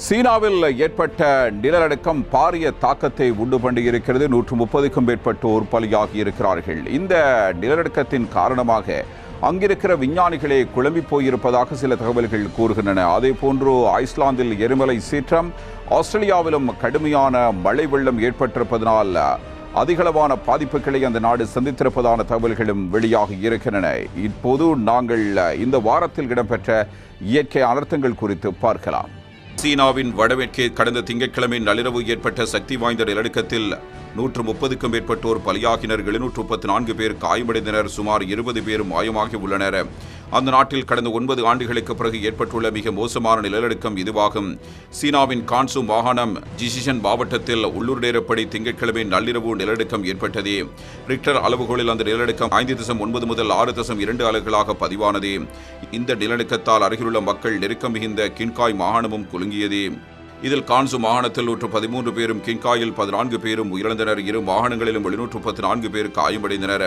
சீனாவில் ஏற்பட்ட நிலநடுக்கம் பாரிய தாக்கத்தை உண்டு பண்ணியிருக்கிறது. 130க்கும் மேற்பட்டோர் பலியாகி இருக்கிறார்கள். இந்த நிலநடுக்கத்தின் காரணமாக அங்கிருக்கிற விஞ்ஞானிகளே குழம்பி போயிருப்பதாக சில தகவல்கள் கூறுகின்றன. அதே போன்று ஐஸ்லாந்தில் எரிமலை சீற்றம், ஆஸ்திரேலியாவிலும் கடுமையான மழை வெள்ளம் ஏற்பட்டிருப்பதனால் அதிகளவான பாதிப்புகளை அந்த நாடு சந்தித்திருப்பதான தகவல்களும் வெளியாகி இருக்கின்றன. இப்போது நாங்கள் இந்த வாரத்தில் இடம்பெற்ற இயற்கை அனர்த்தங்கள் குறித்து பார்க்கலாம். சீனாவின் வடமேற்கே கடந்த திங்கட்கிழமை நள்ளிரவு ஏற்பட்ட சக்தி வாய்ந்த நிலநடுக்கத்தில் 130க்கும் மேற்பட்டோர் பலியாகினர். 734 பேர் காயமடைந்தனர். சுமார் 20 பேர் மாயமாகி உள்ளனர். அந்த நாட்டில் கடந்த 9 ஆண்டுகளுக்கு பிறகு ஏற்பட்டுள்ள மிக மோசமான நிலநடுக்கம் இதுவாகும். சீனாவின் கான்சு மாகாணம் ஜிசிஷன் மாவட்டத்தில் உள்ளூர் நேரப்படி திங்கட்கிழமை நள்ளிரவு நிலநடுக்கம் ஏற்பட்டது. ரிக்டர் அளவுகோலில் அந்த நிலநடுக்கம் 5.9 முதல் 6.2 அலகுகளாக பதிவானது. இந்த நிலநடுக்கத்தால் அருகிலுள்ள மக்கள் நெருக்கம் மிகுந்த கின்காய் மாகாணமும் குலுங்கியது. இதில் கான்சு மாகாணத்தில் 113 பேரும், கின்காயில் 14 பேரும் உயிரிழந்தனர். இரு மாகாணங்களிலும் 734 பேர் காயமடைந்தனர்.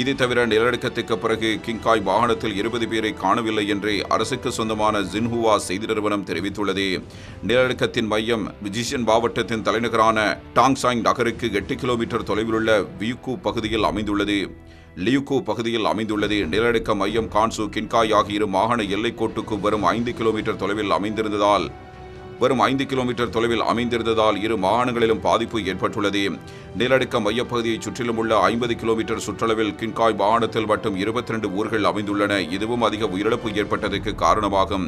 இது தவிர நிலநடுக்கத்துக்கு பிறகு கின்காய் மாகாணத்தில் 20 பேரை காணவில்லை என்று அரசுக்கு சொந்தமான ஜின்ஹுவா செய்தி நிறுவனம் தெரிவித்துள்ளது. நிலநடுக்கத்தின் மையம் ஜிஷன் மாவட்டத்தின் தலைநகரான டாங்சாங் நகருக்கு 8 கிலோமீட்டர் தொலைவில் உள்ள வியூகு பகுதியில் அமைந்துள்ளது. லியூகு பகுதியில் அமைந்துள்ளது. நிலநடுக்க மையம் கான்சு, கின்காய் ஆகிய இரு மாகாண எல்லைக்கோட்டுக்கு வரும் 5 கிலோமீட்டர் தொலைவில் அமைந்திருந்ததால் இரு மாகாணங்களிலும் பாதிப்பு ஏற்பட்டுள்ளது. நிலநடுக்க மையப்பகுதியை சுற்றிலும் உள்ள 50 கிலோமீட்டர் சுற்றளவில் கின்காய் மாகாணத்தில் மட்டும் 22 ஊர்கள் அமைந்துள்ளன. இதுவும் அதிக உயிரிழப்பு ஏற்பட்டதற்கு காரணமாகும்.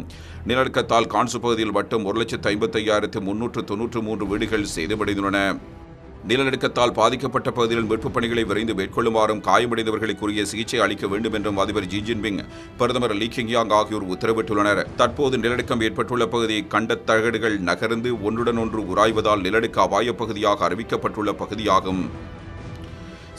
நிலநடுக்கத்தால் கான்சு பகுதியில் மட்டும் 1,55,393 வீடுகள் சேதமடைந்துள்ளன. நிலநடுக்கத்தால் பாதிக்கப்பட்ட பகுதியில் மீட்புப் பணிகளை விரைந்து மேற்கொள்ளுமாறும், காயமடைந்தவர்களுக்குரிய சிகிச்சை அளிக்க வேண்டும் என்றும் அதிபர் ஜி ஜின்பிங், பிரதமர் லீ கெங்யாங் ஆகியோர் உத்தரவிட்டுள்ளனர். தற்போது நிலநடுக்கம் ஏற்பட்டுள்ள பகுதி கண்டத் தகடுகள் நகர்ந்து ஒன்றுடன் ஒன்று உராய்வதால் நிலநடுக்க அபாய பகுதியாக அறிவிக்கப்பட்டுள்ள பகுதியாகும்.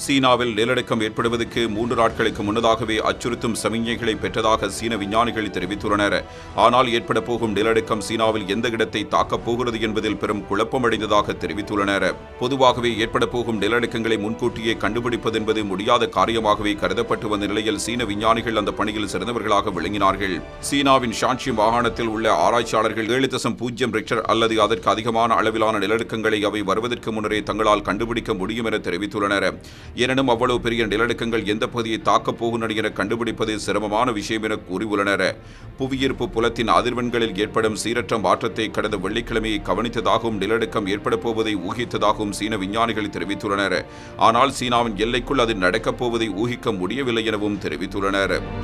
சீனாவில் நிலநடுக்கம் ஏற்படுவதற்கு 3 நாட்களுக்கு முன்னதாகவே அச்சுறுத்தும் சமிஞ்ஞைகளை பெற்றதாக சீன விஞ்ஞானிகள் தெரிவித்துள்ளனர். ஆனால் ஏற்பட போகும் நிலநடுக்கம் சீனாவில் எந்த இடத்தை தாக்கப் போகிறது என்பதில் பெரும் குழப்பமடைந்ததாக தெரிவித்துள்ளனர். பொதுவாகவே ஏற்பட போகும் நிலநடுக்கங்களை முன்கூட்டியே கண்டுபிடிப்பது என்பது முடியாத காரியமாகவே கருதப்பட்டு வந்த நிலையில் சீன விஞ்ஞானிகள் அந்த பணியில் சிறந்தவர்களாக விளங்கினார்கள். சீனாவின் ஷான்சி மாகாணத்தில் உள்ள ஆராய்ச்சியாளர்கள் 7.0 ரிக்டர் அல்லது அதற்கு அதிகமான அளவிலான நிலநடுக்கங்களை அவை வருவதற்கு முன்னரே தங்களால் கண்டுபிடிக்க முடியும் என தெரிவித்துள்ளனர். எனினும் அவ்வளவு பெரிய நிலநடுக்கங்கள் எந்த பகுதியை தாக்கப் போகின்றன என கண்டுபிடிப்பது சிரமமான விஷயம் என கூறியுள்ளனர். புவியீர்ப்பு புலத்தின் அதிர்வெண்களில் ஏற்படும் சீரற்ற மாற்றத்தை கடந்த வெள்ளிக்கிழமையை கவனித்ததாகவும் நிலநடுக்கம் ஏற்பட போவதை ஊகித்ததாகவும் சீன விஞ்ஞானிகள் தெரிவித்துள்ளனர். ஆனால் சீனாவின் எல்லைக்குள் அது நடக்கப் போவதை ஊகிக்க முடியவில்லை எனவும் தெரிவித்துள்ளனர்.